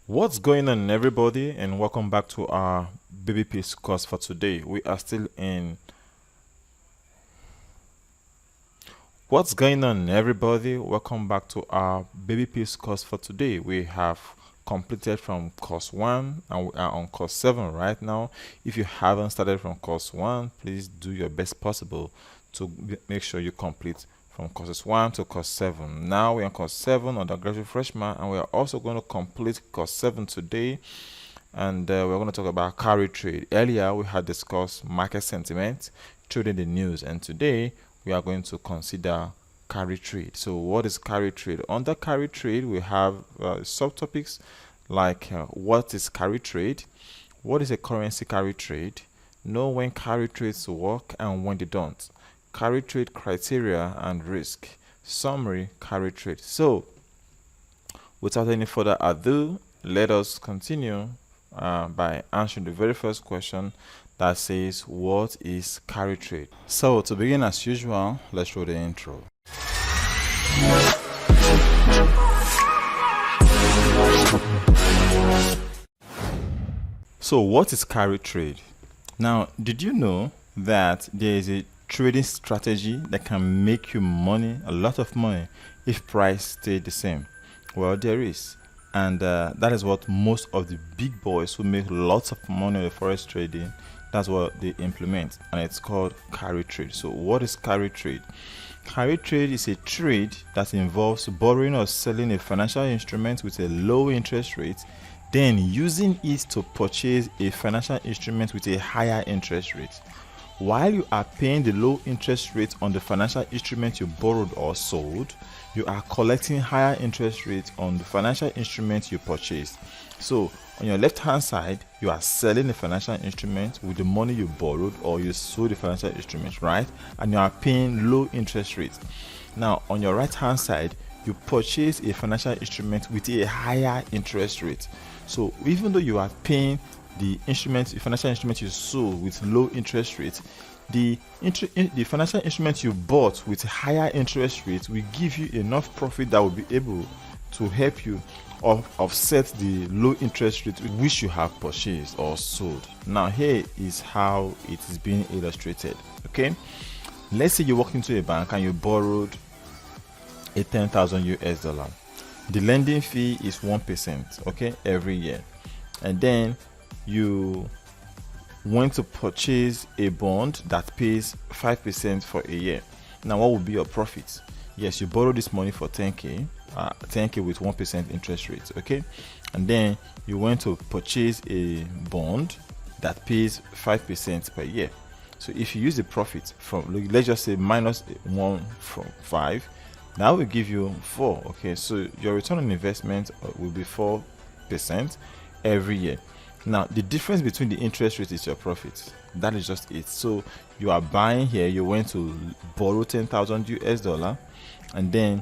What's going on, everybody, and welcome back to our Babypips course for today. We are still in What's going on, everybody? Welcome back to our Babypips course for today. We have completed from course 1 and we are on course 7 right now. If you haven't started from course 1, please do your best possible to make sure you complete from courses 1 to course 7. Now we're on course 7, undergraduate freshman, and we are also going to complete course 7 today. And we're going to talk about carry trade. Earlier we had discussed market sentiment, trading the news, and today we are going to consider carry trade. So what is carry trade? Under carry trade we have subtopics like what is carry trade, what is a currency carry trade, know when carry trades work and when they don't, carry trade criteria and risk, summary carry trade. So without any further ado, let us continue by answering the very first question that says, what is carry trade? So to begin, as usual, let's roll the intro. So what is carry trade? Now, did you know that there is a trading strategy that can make you money, a lot of money, if price stay the same? Well, there is. And that is what most of the big boys who make lots of money in forex trading, that's what they implement, and it's called carry trade. So what is carry trade? Carry trade is a trade that involves borrowing or selling a financial instrument with a low interest rate, then using it to purchase a financial instrument with a higher interest rate. While you are paying the low interest rate on the financial instrument you borrowed or sold, you are collecting higher interest rates on the financial instrument you purchased. So on your left hand side, you are selling the financial instrument with the money you borrowed or you sold the financial instrument, right? And you are paying low interest rates. Now on your right hand side, you purchase a financial instrument with a higher interest rate. So even though you are paying the financial instrument you sold with low interest rates, the financial instrument you bought with higher interest rates will give you enough profit that will be able to help you offset the low interest rate which you have purchased or sold. Now here is how it is being illustrated. Okay, let's say you walk into a bank and you borrowed a 10,000 US dollar. The lending fee is 1%, okay, every year, and then you want to purchase a bond that pays 5% for a year. Now what would be your profit? Yes, you borrow this money for 10k with 1% interest rate, okay, and then you want to purchase a bond that pays 5% per year. So if you use the profit from, let's just say, minus 1 from 5, that will give you 4. Okay, so your return on investment will be 4% every year. Now the difference between the interest rate is your profit. That is just it. So you are buying here, you went to borrow 10,000 US dollar, and then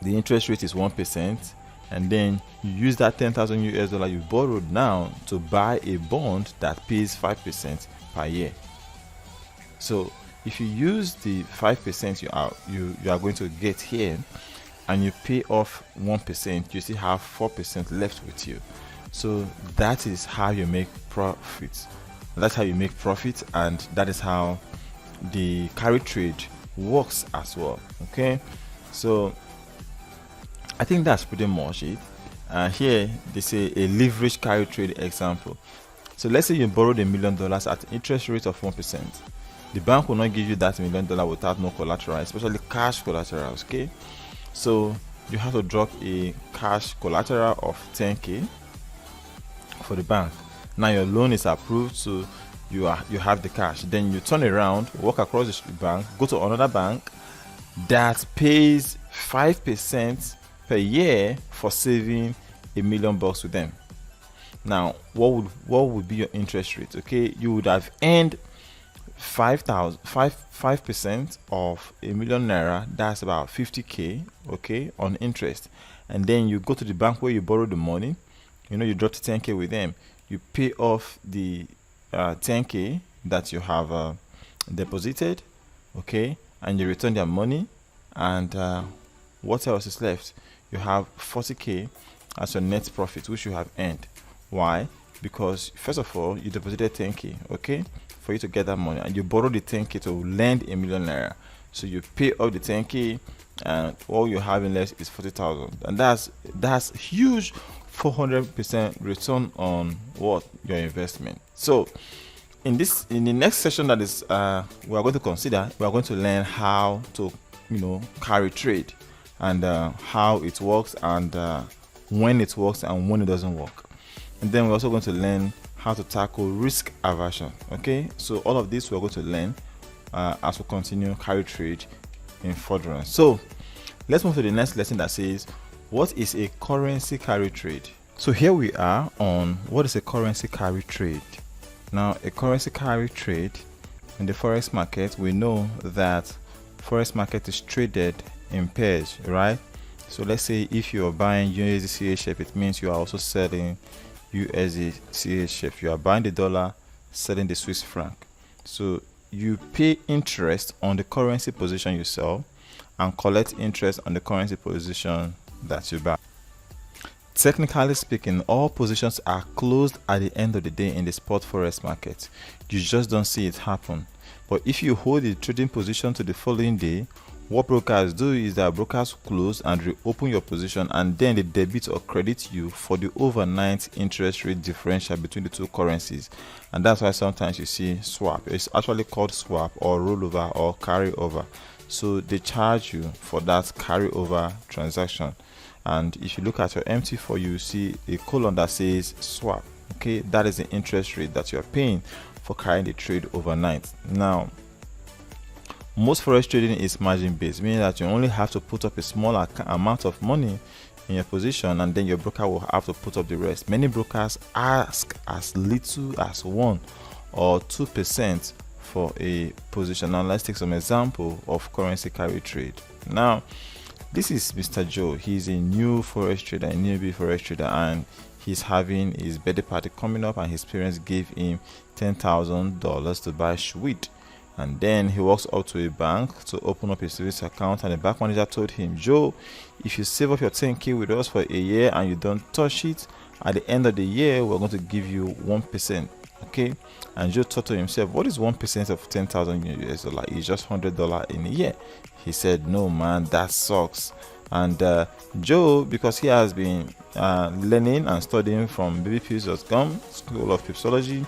the interest rate is 1%, and then you use that 10,000 US dollar you borrowed now to buy a bond that pays 5% per year. So if you use the 5% you are going to get here, and you pay off 1%, you still have 4% left with you. So that is how you make profit. That's how you make profit, and that is how the carry trade works as well. Okay, so I think that's pretty much it. Here they say a leverage carry trade example. So let's say you borrowed $1 million at an interest rate of 1%. The bank will not give you that $1 million without no collateral, especially cash collateral. Okay, so you have to drop a cash collateral of 10k for the bank. Now your loan is approved, so you have the cash. Then you turn around, walk across the street bank, go to another bank that pays 5% per year for saving $1 million with them. Now what would be your interest rate? Okay, you would have earned 5% of $1 million naira, that's about 50k, okay, on interest. And then you go to the bank where you borrowed the money, you dropped 10k with them, you pay off the 10k that you have deposited, okay, and you return their money, and what else is left? You have 40k as your net profit, which you have earned. Why? Because first of all, you deposited 10k, okay, for you to get that money, and you borrowed the 10k to lend a million naira. So you pay off the 10k, and all you have in less is 40,000, and that's huge 400% return on what your investment. So in the next session that is we are going to consider, we are going to learn how to carry trade, and how it works, and when it works and when it doesn't work. And then we're also going to learn how to tackle risk aversion. Okay, so all of this we're going to learn as we continue carry trade in furtherance. So let's move to the next lesson that says, what is a currency carry trade? So here we are on what is a currency carry trade. Now, a currency carry trade in the forex market, we know that forex market is traded in pairs, right? So let's say if you are buying USD CHF, it means you are also selling USD CHF. You are buying the dollar, selling the Swiss franc. So you pay interest on the currency position you sell and collect interest on the currency position that you buy. Technically speaking, all positions are closed at the end of the day in the spot forex market. You just don't see it happen. But if you hold the trading position to the following day, what brokers do is that brokers close and reopen your position, and then they debit or credit you for the overnight interest rate differential between the two currencies. And that's why sometimes you see swap. It's actually called swap or rollover or carryover. So they charge you for that carryover transaction. And if you look at your MT4, you see a column that says swap. Okay, that is the interest rate that you are paying for carrying the trade overnight. Now, most forex trading is margin based, meaning that you only have to put up a small amount of money in your position, and then your broker will have to put up the rest. Many brokers ask as little as 1 or 2% for a position. Now let's take some example of currency carry trade. Now this is Mr. Joe. He's a new forex trader, a newbie forex trader, and he's having his birthday party coming up, and his parents gave him $10,000 to buy sweet. And then he walks up to a bank to open up a savings account, and the bank manager told him, Joe, if you save up your 10k with us for a year and you don't touch it, at the end of the year we're going to give you 1%. Okay, and Joe thought to himself, what is 1% of 10,000 US dollar? It's just $100 in a year. He said, no man, that sucks. And Joe, because he has been learning and studying from babypips.com, School of Pipsology,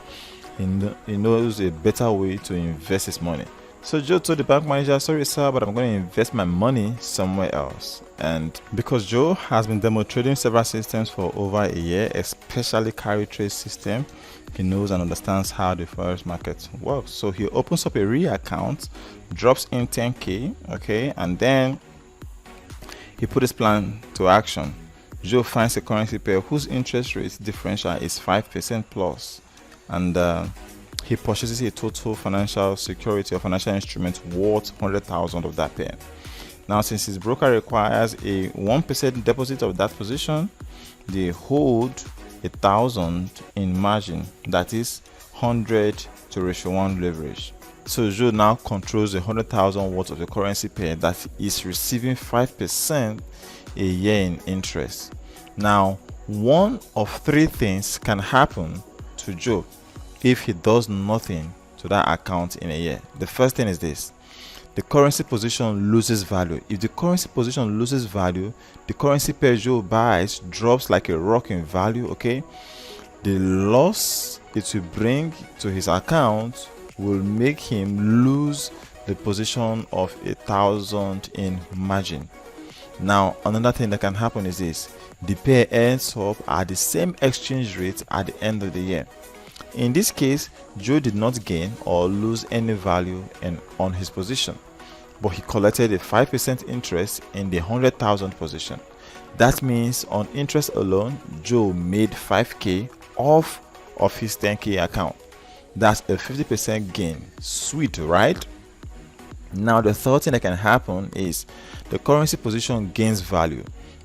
he knows a better way to invest his money. So Joe told the bank manager, sorry sir, but I'm going to invest my money somewhere else. And because Joe has been demo trading several systems for over a year, especially carry trade system, he knows and understands how the forex market works. So he opens up a RE account, drops in 10k, okay, and then he put his plan to action. Joe finds a currency pair whose interest rate differential is 5% plus, and he purchases a total financial security or financial instrument worth 100,000 of that pair. Now, since his broker requires a 1% deposit of that position, they hold 1,000 in margin, that is 100 to ratio 1 leverage. So Joe now controls 100,000 worth of the currency pair that is receiving 5% a year in interest. Now, one of three things can happen to Joe if he does nothing to that account in a year. The first thing is this: the currency position loses value. If the currency position loses value, the currency pair Joe buys drops like a rock in value. Okay, the loss it will bring to his account will make him lose the position of 1,000 in margin. Now, another thing that can happen is this: the pair ends up at the same exchange rate at the end of the year. In this case, Joe did not gain or lose any value on his position, but he collected a 5% interest in the 100,000 position. That means on interest alone, Joe made 5k off of his 10k account. That's a 50% gain. Sweet, right? Now, the third thing that can happen is the currency position gains value.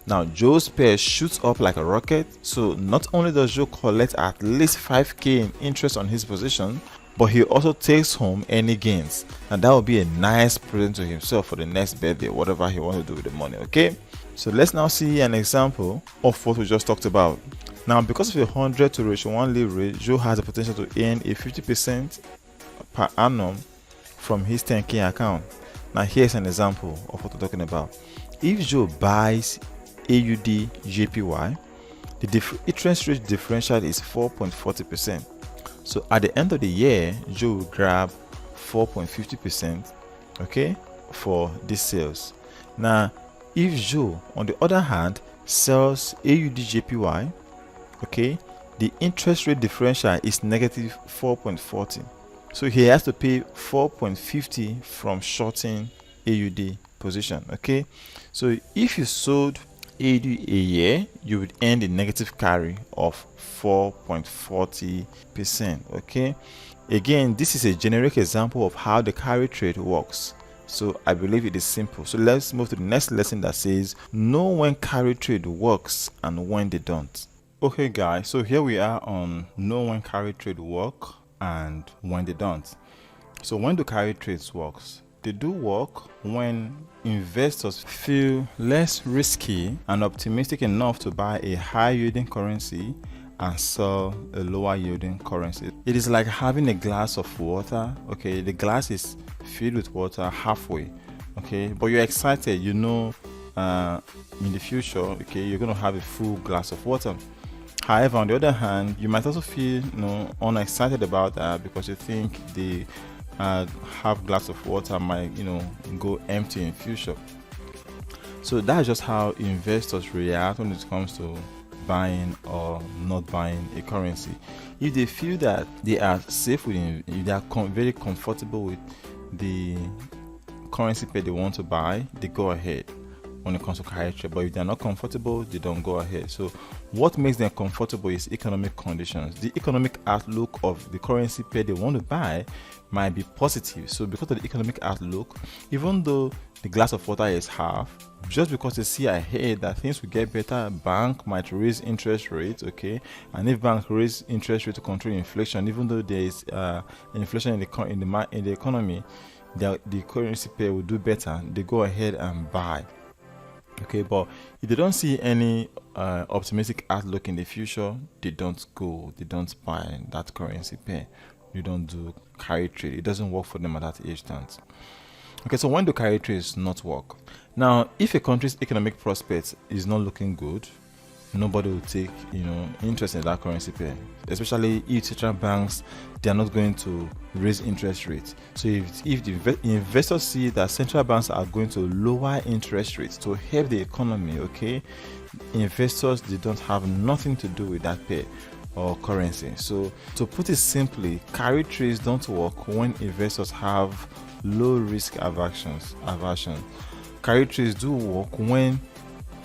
Now, Joe's pair shoots up like a rocket, so not only does Joe collect at least 5k in interest on his position, but he also takes home any gains, and that will be a nice present to himself for the next birthday, whatever he wants to do with the money. Okay, So let's now see an example of what we just talked about. Now, because of a 100 to ratio 1 leverage, Joe has the potential to earn a 50% per annum from his 10K account. Now, here's an example of what we're talking about. If Joe buys AUD JPY, the interest rate differential is 4.40%. So at the end of the year, Joe will grab 4.50%, okay, for these sales. Now, if Joe, on the other hand, sells AUD JPY, okay, the interest rate differential is negative 4.40. So he has to pay 4.50 from shorting AUD position, okay. So if you sold AUD a year, you would earn the negative carry of 4.40%, okay. Again, this is a generic example of how the carry trade works. So I believe it is simple. So let's move to the next lesson that says know when carry trade works and when they don't. Okay guys, so here we are on know when carry trade work and when they don't. So when do carry trades works? They do work when investors feel less risky and optimistic enough to buy a high yielding currency and sell a lower yielding currency. It is like having a glass of water, okay, the glass is filled with water halfway, okay, but you're excited, you know, in the future, okay, you're going to have a full glass of water. However, on the other hand, you might also feel, you know, unexcited about that because you think the half glass of water might, you know, go empty in future. So that's just how investors react when it comes to buying or not buying a currency. If they feel that they are safe with it, if they are very comfortable with the currency pair they want to buy, they go ahead when it comes to carry trade. But if they're not comfortable, they don't go ahead. So what makes them comfortable is economic conditions. The economic outlook of the currency pair they want to buy might be positive. So because of the economic outlook, even though the glass of water is half, just because they see ahead that things will get better, bank might raise interest rates, okay, and if banks raise interest rate to control inflation, even though there is inflation in the economy, the currency pair will do better. They go ahead and buy, okay. But if they don't see any optimistic outlook in the future, they don't buy that currency pair. They don't do carry trade. It doesn't work for them at that instant. Okay, so when do carry trades not work? Now, if a country's economic prospects is not looking good, nobody will take, you know, interest in that currency pair. Especially if central banks, they are not going to raise interest rates. So if the investors see that central banks are going to lower interest rates to help the economy, okay, investors, they don't have nothing to do with that pair or currency. So to put it simply, carry trades don't work when investors have low risk aversion. Carry trades do work when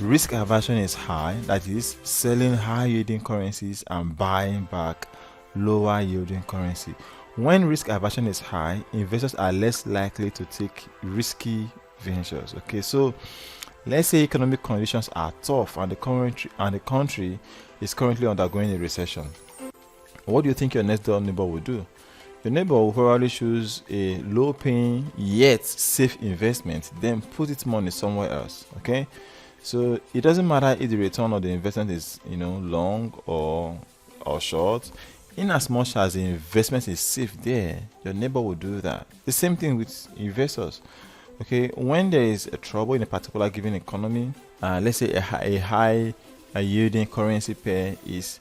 risk aversion is high, that is selling high yielding currencies and buying back lower yielding currency. When risk aversion is high, investors are less likely to take risky ventures. Okay, so let's say economic conditions are tough and the country is currently undergoing a recession. What do you think your next door neighbor will do? Your neighbor will probably choose a low paying yet safe investment, then put its money somewhere else. Okay, so it doesn't matter if the return of the investment is, you know, long or short. In as much as the investment is safe there, your neighbor will do that. The same thing with investors. Okay, when there is a trouble in a particular given economy, let's say a high yielding currency pair is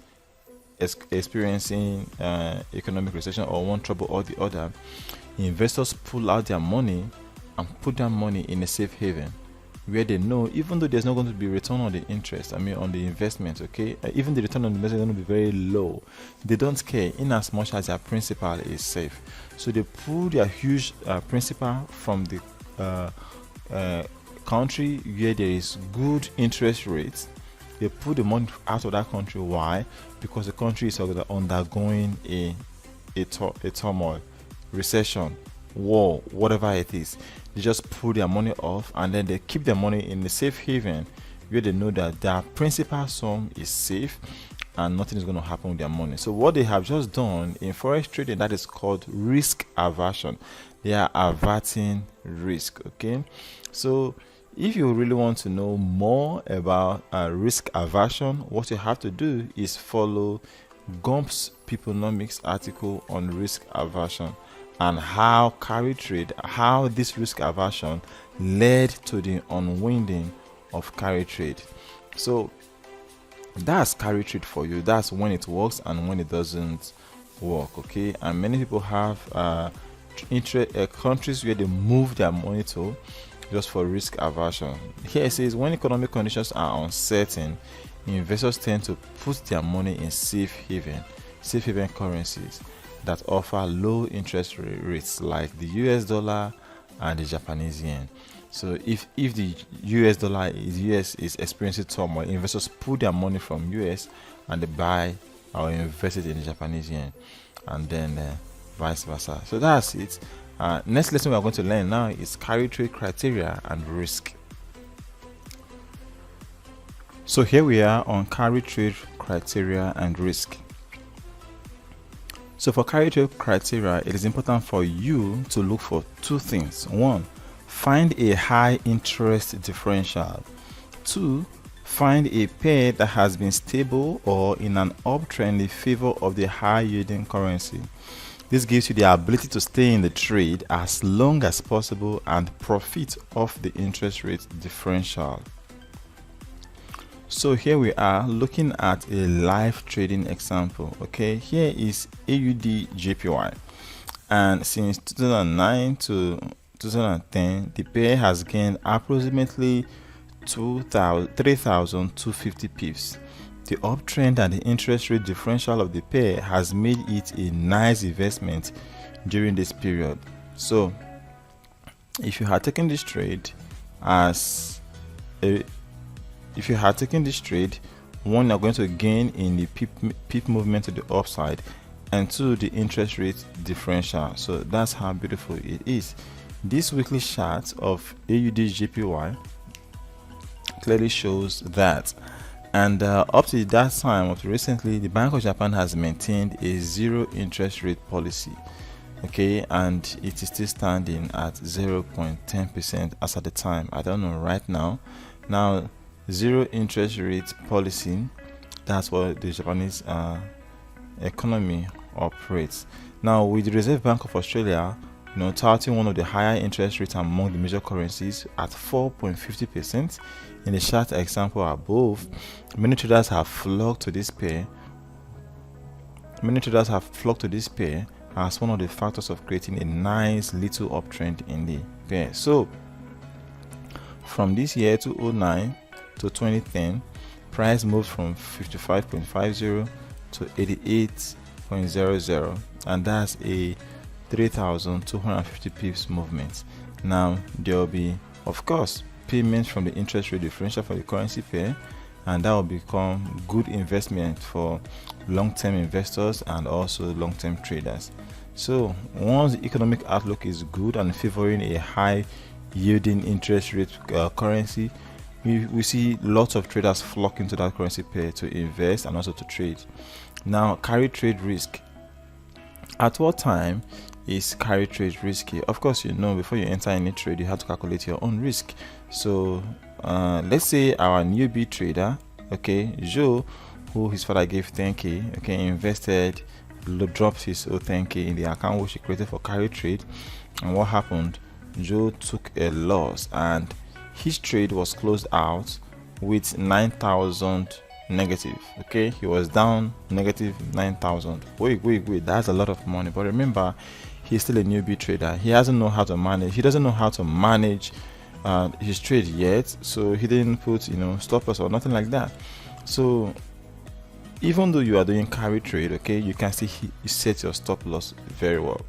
experiencing economic recession or one trouble or the other, investors pull out their money and put their money in a safe haven where they know, even though there's not going to be return on the interest, on the investment, okay, even the return on the investment is going to be very low, they don't care in as much as their principal is safe. So they pull their huge principal from the country where there is good interest rates. They put the money out of that country. Why? Because the country is undergoing a turmoil, recession, war, whatever it is. They just pull their money off and then they keep their money in the safe haven where they know that their principal sum is safe and nothing is going to happen with their money. So what they have just done in forex trading, that is called risk aversion. They are averting risk. Okay, so If you really want to know more about risk aversion, what you have to do is follow Gump's Peoplenomics article on risk aversion and how this risk aversion led to the unwinding of carry trade. So that's carry trade for you. That's when it works and when it doesn't work. Okay, and many people have countries where they move their money to just for risk aversion. Here it says when economic conditions are uncertain, investors tend to put their money in safe haven currencies that offer low interest rates like the US dollar and the Japanese yen. So if the US is experiencing turmoil, investors pull their money from US and they buy or invest it in the Japanese yen, and then vice versa. So that's it. Next lesson we are going to learn now is carry trade criteria and risk. So here we are on carry trade criteria and risk. So for carry trade criteria, it is important for you to look for two things. One, find a high interest differential. Two, find a pair that has been stable or in an uptrend in favor of the high yielding currency. This gives you the ability to stay in the trade as long as possible and profit off the interest rate differential. So here we are looking at a live trading example. Okay, here is AUD JPY, and since 2009 to 2010 the pair has gained approximately 3,250 pips. The uptrend and the interest rate differential of the pair has made it a nice investment during this period. So if you had taken this trade one, you're going to gain in the pip movement to the upside, and two, the interest rate differential. So that's how beautiful it is. This weekly chart of AUD JPY clearly shows that. And up to that time, up to recently, the Bank of Japan has maintained a zero interest rate policy. Okay, and it is still standing at 0.10% as at the time. I don't know right now. Now, zero interest rate policy, that's what the Japanese economy operates. Now, with the Reserve Bank of Australia, touting one of the higher interest rates among the major currencies at 4.50%. In the chart example above, many traders have flocked to this pair. As one of the factors of creating a nice little uptrend in the pair. So, from this year 2009 to 2010, price moved from 55.50 to 88.00, and that's a 3,250 pips movement. Now there will be, of course, payments from the interest rate differential for the currency pair, and that will become good investment for long-term investors and also long-term traders. So once the economic outlook is good and favoring a high yielding interest rate currency, we see lots of traders flock into that currency pair to invest and also to trade. Now, carry trade risk. At what time is carry trade risky? Of course, before you enter any trade, you have to calculate your own risk. So let's say our newbie trader, okay, Joe, who his father gave 10k, okay, invested, dropped his 10k in the account which he created for carry trade, and what happened? Joe took a loss and his trade was closed out with 9,000 negative. Okay, he was down negative 9,000. Wait, that's a lot of money. But remember, he's still a newbie trader. He doesn't know how to manage his trade yet, so he didn't put stop loss or nothing like that. So even though you are doing carry trade, okay, you can still set your stop loss very well.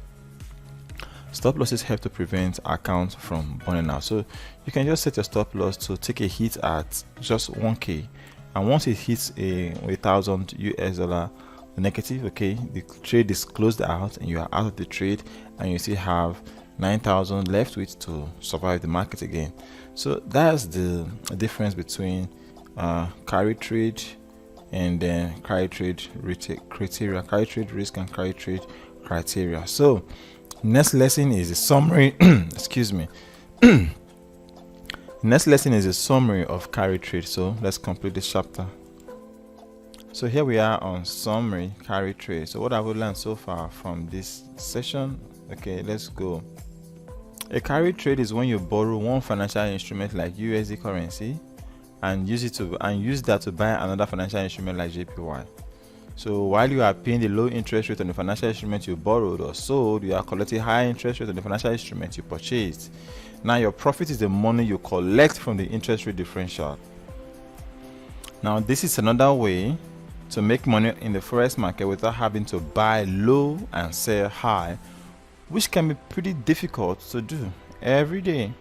Stop losses help to prevent accounts from burning out. So you can just set your stop loss to take a hit at just 1k, and once it hits a 1,000 US dollar negative, okay, the trade is closed out and you are out of the trade, and you still have 9,000 left with to survive the market again. So that's the difference between carry trade and then carry trade criteria, carry trade risk and carry trade criteria. So next lesson is a summary excuse me Next lesson is a summary of carry trade. So let's complete this chapter. So here we are on summary carry trade. So what have we learned so far from this session? Okay, let's go. A carry trade is when you borrow one financial instrument like USD currency and use that to buy another financial instrument like JPY. So while you are paying the low interest rate on the financial instrument you borrowed or sold, you are collecting high interest rate on the financial instrument you purchased. Now your profit is the money you collect from the interest rate differential. Now this is another way to make money in the forex market without having to buy low and sell high, which can be pretty difficult to do every day.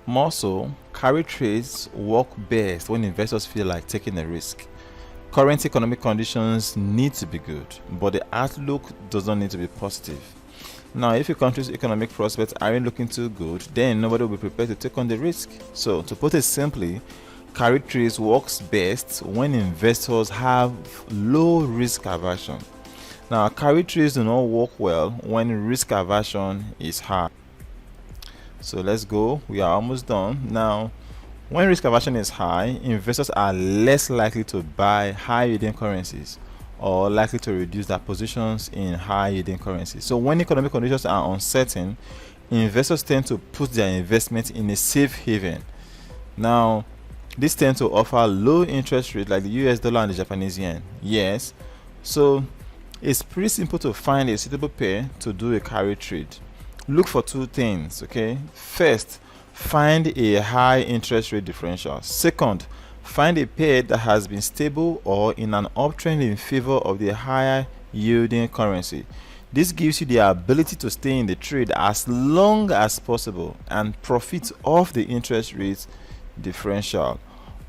More so, carry trades work best when investors feel like taking a risk. Current economic conditions need to be good, but the outlook does not need to be positive. Now, if your country's economic prospects aren't looking too good, then nobody will be prepared to take on the risk. So, to put it simply, carry trades works best when investors have low risk aversion. Now, carry trades do not work well when risk aversion is high. So let's go. We are almost done. Now, when risk aversion is high, investors are less likely to buy high yielding currencies or likely to reduce their positions in high yielding currencies. So when economic conditions are uncertain, investors tend to put their investment in a safe haven. Now, this tends to offer low interest rate like the US dollar and the Japanese yen. Yes. So it's pretty simple to find a suitable pair to do a carry trade. Look for two things, okay? First, find a high interest rate differential. Second, find a pair that has been stable or in an uptrend in favor of the higher yielding currency. This gives you the ability to stay in the trade as long as possible and profit off the interest rate differential.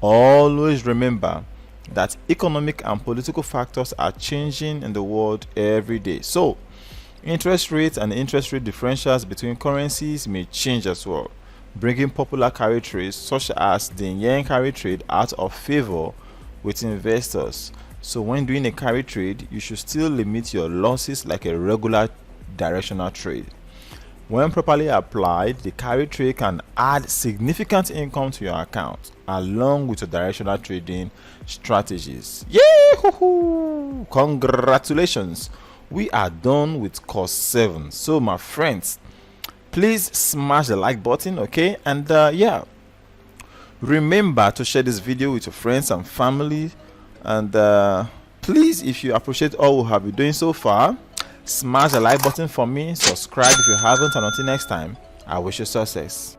Always remember that economic and political factors are changing in the world every day. So, interest rates and interest rate differentials between currencies may change as well, bringing popular carry trades such as the yen carry trade out of favor with investors. So when doing a carry trade, you should still limit your losses like a regular directional trade. When properly applied, the carry trade can add significant income to your account along with your directional trading strategies. Yahoo! Congratulations! We are done with course 7. So my friends, please smash the like button, okay? And yeah, remember to share this video with your friends and family. And please, if you appreciate all we have been doing so far, smash the like button for me, subscribe if you haven't, and until next time, I wish you success.